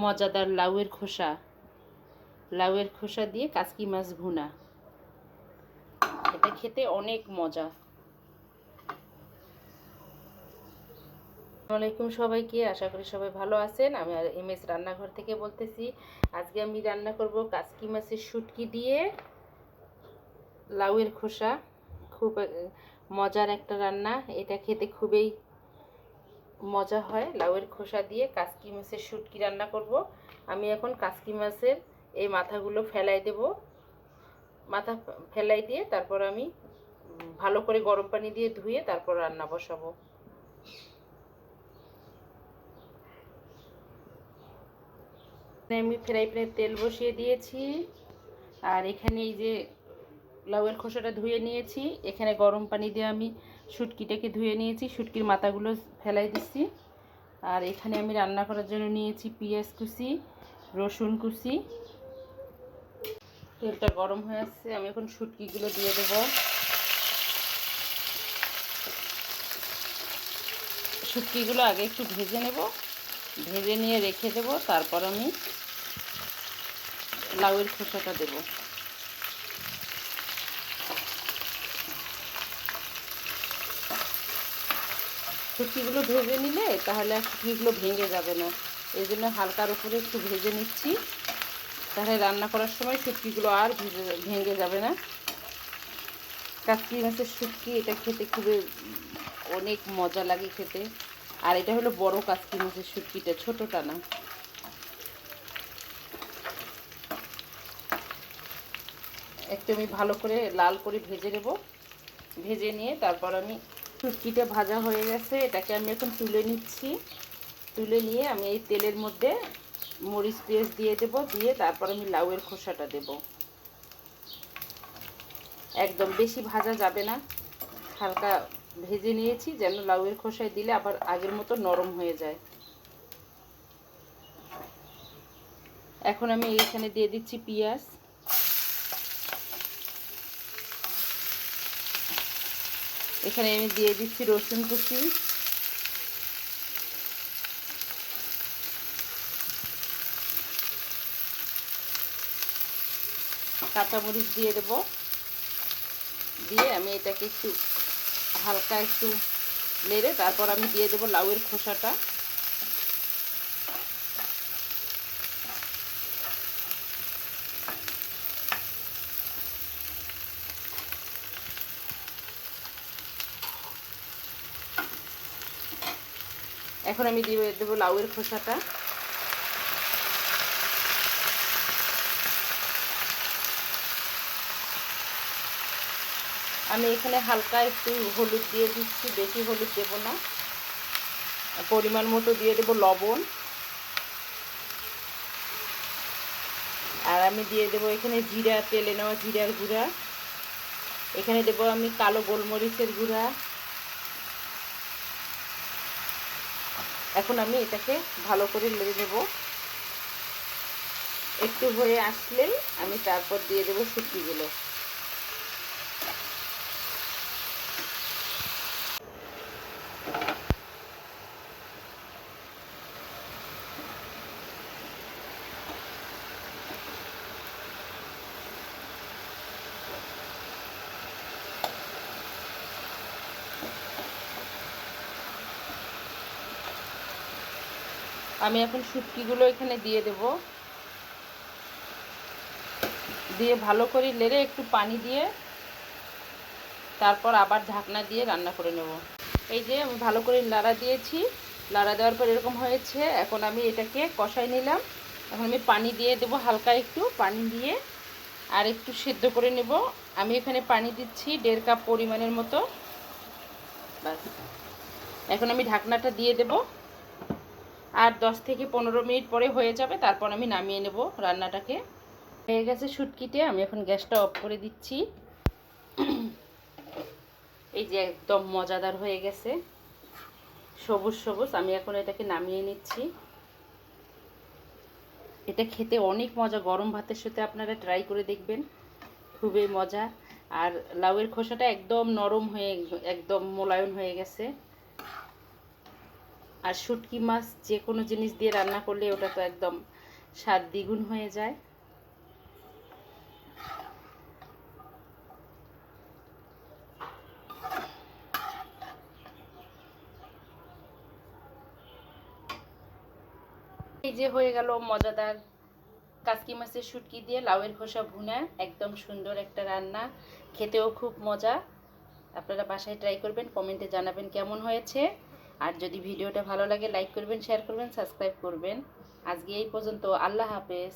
মজাদার লাউয়ের খোসা দিয়ে কাচকি মাছ ভুনা। এটা খেতে অনেক মজা। আসসালামু আলাইকুম সবাইকে, আশা করি সবাই ভালো আছেন। আমি এমএস রান্নাঘর থেকে বলতেছি। আজকে আমি রান্না করব কাচকি মাছের শুটকি দিয়ে লাউয়ের খোসা। খুব মজার একটা রান্না, এটা খেতে খুবই মজা হয়। লাউয়ের খোসা দিয়ে কাচকি মাছের শুটকি রান্না করব। আমি এখন কাচকি মাছের এই মাথাগুলো ফেলাই দেব। মাথা ফেলাই দিয়ে তারপর আমি ভালো করে গরম পানি দিয়ে ধুয়ে তারপর রান্না বসাবো। আমি ফ্রাই প্যানে তেল বসিয়ে দিয়েছি, আর এখানে এই যে লাউয়ের খোসাটা ধুয়ে নিয়েছি, এখানে গরম পানি দিয়ে আমি শুটকিটাকে ধুয়ে নিয়েছি, শুটকির মাথাগুলো ফেলাই দিচ্ছি। আর এখানে আমি রান্না করার জন্য নিয়েছি পেঁয়াজ কুচি, রসুন কুচি। তেলটা গরম হয়ে আসছে, আমি এখন শুটকিগুলো দিয়ে দেব। শুটকিগুলো আগে একটু ভেজে নেব, ভেজে নিয়ে রেখে দেব, তারপর আমি লাউয়ের খোসাটা দেব। শুটকিগুলো ভেজে নিলে তাহলে শুটকিগুলো ভেঙে যাবে না, এই জন্য হালকার উপরে একটু ভেজে নিচ্ছি, তাহলে রান্না করার সময় শুটকিগুলো আর ভেঙে যাবে না। কাচকি মাছের শুটকি, এটা খেতে খুবই অনেক মজা লাগে খেতে। আর এটা হলো বড় কাচকি মাছের শুটকিটা, ছোটটা না। একটু আমি ভালো করে লাল করে ভেজে নেব। ভেজে নিয়ে তারপর আমি শুটকিটা ভাজা হয়ে গেছে, এটাকে আমি এখন তুলে নিচ্ছি। তুলে নিয়ে আমি এই তেলের মধ্যে মরিচ পেঁয়াজ দিয়ে দেব, দিয়ে তারপর আমি লাউয়ের খোসাটা দেব। একদম বেশি ভাজা যাবে না, হালকা ভেজে নিয়েছি যেন লাউয়ের খোসায় দিলে আবার আগের মতো নরম হয়ে যায়। এখন আমি এখানে দিয়ে দিচ্ছি পেঁয়াজ। এখানে আমি দিয়ে দিচ্ছি রসুন কুচি, কাঁচামরিচ দিয়ে দেব। দিয়ে আমি এটাকে একটু হালকা একটু নেড়ে তারপর আমি দিয়ে দেব লাউয়ের খোসাটা। এখন আমি দিয়ে দেবো লাউয়ের খোসাটা। আমি এখানে হালকা একটু হলুদ দিয়ে দিচ্ছি, বেশি হলুদ দেব না, পরিমাণ মতো দিয়ে দেব লবণ। আর আমি দিয়ে দেবো এখানে জিরা, তেলে নেওয়া জিরার গুঁড়া। এখানে দেবো আমি কালো গোলমরিচের গুঁড়া। এখন আমি এটাকে ভালো করে নেড়ে দেব। একটু হয়ে আসলেই আমি তারপর দিয়ে দেবো শুটকিগুলো। আমি এখন শুটকিগুলো এখানে দিয়ে দেব, দিয়ে ভালো করে নেড়ে একটু পানি দিয়ে তারপর আবার ঢাকনা দিয়ে রান্না করে নেব। এই যে আমি ভালো করে নাড়া দিয়েছি, নাড়া দেওয়ার পর এরকম হয়েছে। এখন আমি এটাকে কষাই নিলাম। এখন আমি পানি দিয়ে দেব, হালকা একটু পানি দিয়ে আর একটু সেদ্ধ করে নেব। আমি এখানে পানি দিচ্ছি 1.5 কাপ পরিমাণের মতো। বাস, এখন আমি ঢাকনাটা দিয়ে দেব, আর 10 থেকে 15 মিনিট পরে হয়ে যাবে, তারপর আমি নামিয়ে নেব রান্নাটাকে। হয়ে গেছে শুটকিতে, আমি এখন গ্যাসটা অফ করে দিচ্ছি। এই যে একদম মজাদার হয়ে গেছে, সবুজ সবুজ। আমি এখন এটাকে নামিয়ে নিচ্ছি। এটা খেতে অনেক মজা, গরম ভাতের সাথে আপনারা ট্রাই করে দেখবেন, খুবই মজা। আর লাউয়ের খোসাটা একদম নরম হয়ে, একদম মোলায়েম হয়ে গেছে। আর শুটকি মাছ যে কোনো জিনিস দিয়ে রান্না করলে ওটা তো একদম স্বাদ দ্বিগুণ হয়ে যায়। এই যে হয়ে গেল মজাদার কাসকি মাছের শুটকি দিয়ে লাউয়ের খোসা ভুনা, একদম সুন্দর একটা রান্না, খেতেও খুব মজা। আপনারা বাসায় ট্রাই করবেন, কমেন্টে জানাবেন কেমন হয়েছে। আর যদি ভিডিওটা ভালো লাগে লাইক করবেন, শেয়ার করবেন, সাবস্ক্রাইব করবেন। আজকে এই পর্যন্ত, আল্লাহ হাফেজ।